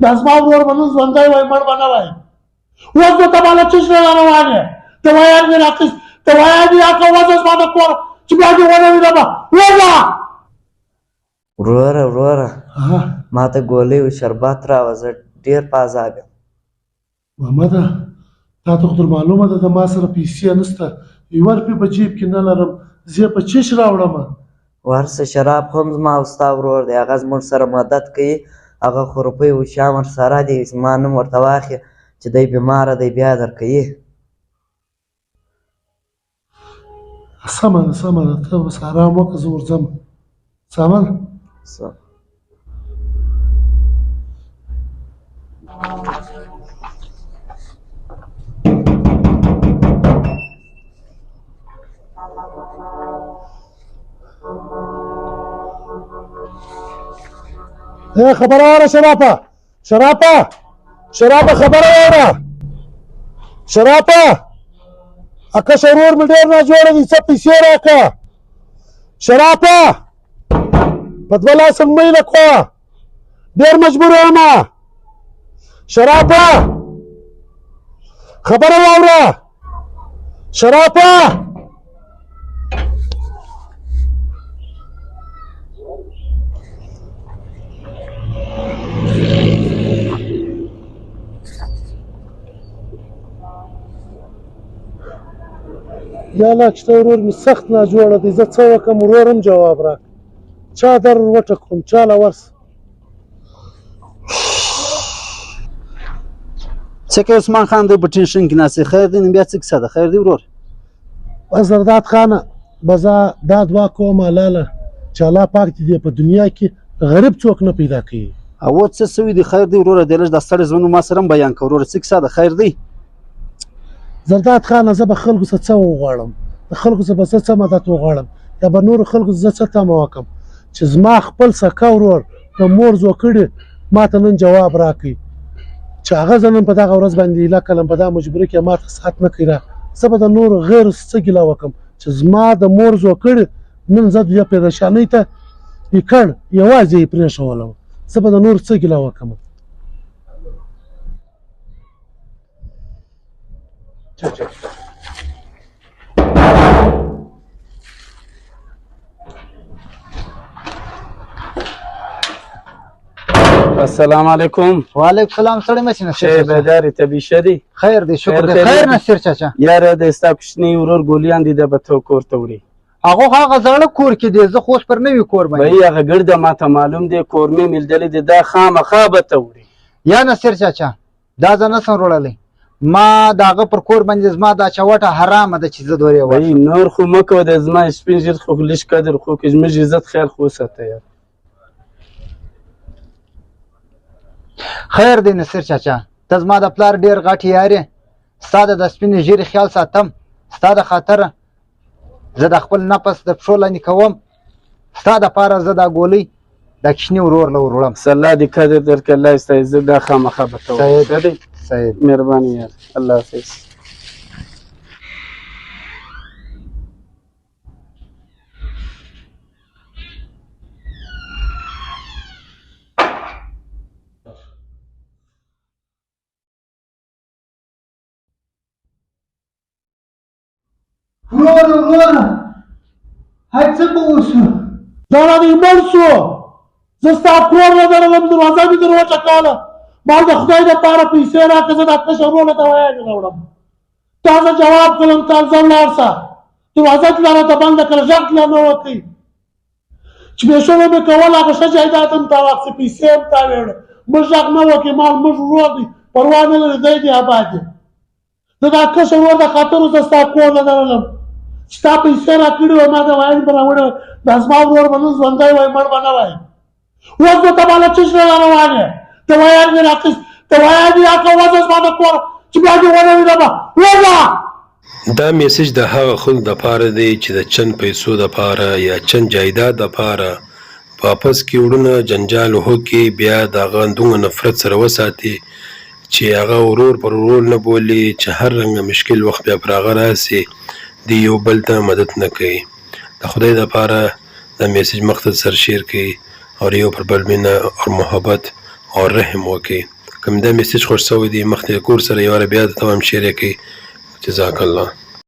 دا زما ورور به نن ژوندی وای مړ به نه وای اوس نو ته ماله څه شنه روان یې دوايان مې راخیست دوايان یې راکړه وځه زما د کور چې بیا دې ونه وینمه وځه وروره ما ته ګولۍ او شربت راوړه زه ډېر په عذاب یم محمده تا ته خو در معلومه ده د ما سره پیسې نشته یوه روپۍ په جیب کې نه لرم زه یې په چش راوړمه ورسه شراب خو هم زما او ستا ورور دی هغه زموږ سره مدد کوي هغه خو روپۍ او شیان ورسره دي زما نوم ورته واخلې چې دی بیماره دی بیا درکوي سمه ده ته بس ارام وکړه زه ورځم سمه ده خبره واوره شرافه خبره واوره شرافه اکه شرور مې ډېر ناجوړه دي څه پیسې راکړه شرافه په دوه لاسه مې نه کوه ډېر مجبور یم شرافه خبره واوره شرافه یا الله چې ته ورور مې سخت ناجوړه دی زه څه وکړم ورور هم جواب راکړه چا در وټکړم چا له ورسه څه کوې عثمان خان دی په ټینشن کې ناست دی خیر دی نن بیا څه کیسه ده خیر دی ورور زرداد خانه به زه دا دعا کوم لاله چې الله پاک دې په دنیا کې غریب څوک نه پیدا کوي او څه سوي دي خیر دی وروره دی لږ دا ستړی ژوند ما سره هم بیان کړه وروره څه کیسه ده خیر دی زرداد خانه زه به خلکو څه وغواړم د خلکو څه به څه مدد وغواړم یا به نورو خلکو زه څه تمه وکړم چې زما خپل سکه ورور د مور زوکړې ما ته نن جواب راکړي چې هغه زه نن په دغه ورځ باندې هیله کړم په دغه مجبوري کې ما ته ساعت نه کوي زه به د نورو غیرو څه ګیله وکړم چې زما د مور زوکړې نن زه د پریشانۍ ته کړ یوازې یې پرېښولم زه به د نورو څه ګیله وکړم السلام علیکم وعلیکم السلام سړی مې نصیر شی بیداری طبي شه دی خیر دی شکر دی خیر نصیر چاچا یاره د ستا کوچنی ورور ګولیان دي د به تو کور ته وړي هغه زړه کور کې دی زه خو اوس پر نوي کور باندې بهي هغه ګرده ماته معلوم دی کور مې میلدلی دی دا خامخا به ته وړي یا نصیر چاچا دا زه نسم وړلی ما د هغه پر کور باندې زما دا چوټه حرامه ده چې زه دورې بهي نور خو مه کوه د زما سپین ژیړ خو لږ قدر خو کې زموږ عزت خیر خو وساته یار خیر دی نصیر چاچا ته زما د پلار ډېر غټ یار یې ستا د سپینې ژیرې خیال ساتم ستا د خاطره زه د خپل نفس د پښو لاندې کوم ستا دپاره زه دا ګولۍ دا کوچني ورور له وروړم الله دې قدر درکړي الله یې ستا عزت دا خامخا به ته وړي صحیح مهرباني یار الله حافظ وروره هاي څه به وشو دا رانه مړ شو زه ستا کور نه درغلم دروازه مې در وټکوله ما د خدای دپاره پیسې راکړه زه دا کشر ورور له دوايانې راوړم تا زه جواب کړم تا ځه ولاړ شه دروازه تې راته بنده کړه غږ تې نه وکړئ چې بېشومه مې کول هغه ښه جایداد هم تا واخیستې پیسې هم تا ویړه موږ غږ نه وکړې مال موږ ورور دی پروا نه لري دی دې اباد دی زه دا کشر ورور د خاطر زه ستا کور نه درغلم چې تا پیسې راکړې وای ما دوايانې به راوړې وای دا زما ورور به نن ژوندی وای مړ به نه وای اوس نو ته ماله څه شنه را روان یې دوايان مې راخیست دوايان یې راکړه وځه زما د کور چې بیا دې ونه وینمه وځه دا میسج د هغه خلکو دپاره دی چې د چند پیسو دپاره یا چند جایداد دپاره په اپس کې وړونه جنجال وکړي بیا د هغه دومره نفرت سره وساتي چې هغه ورور پر ورور نه بولي چې هر رنګه مشکل وخت بیا پر هغه راسي دی یو بل ته مدد نه کوي د خدای دپاره دا میسج مخ ته سر شیر کړي اور یو پر بل مینه اور محبت او رحم وکړي. کوم دا میسج خوښ شوی دی مخکې کور سره یو واره بیا د تمام شریک کړئ. جزاک الله.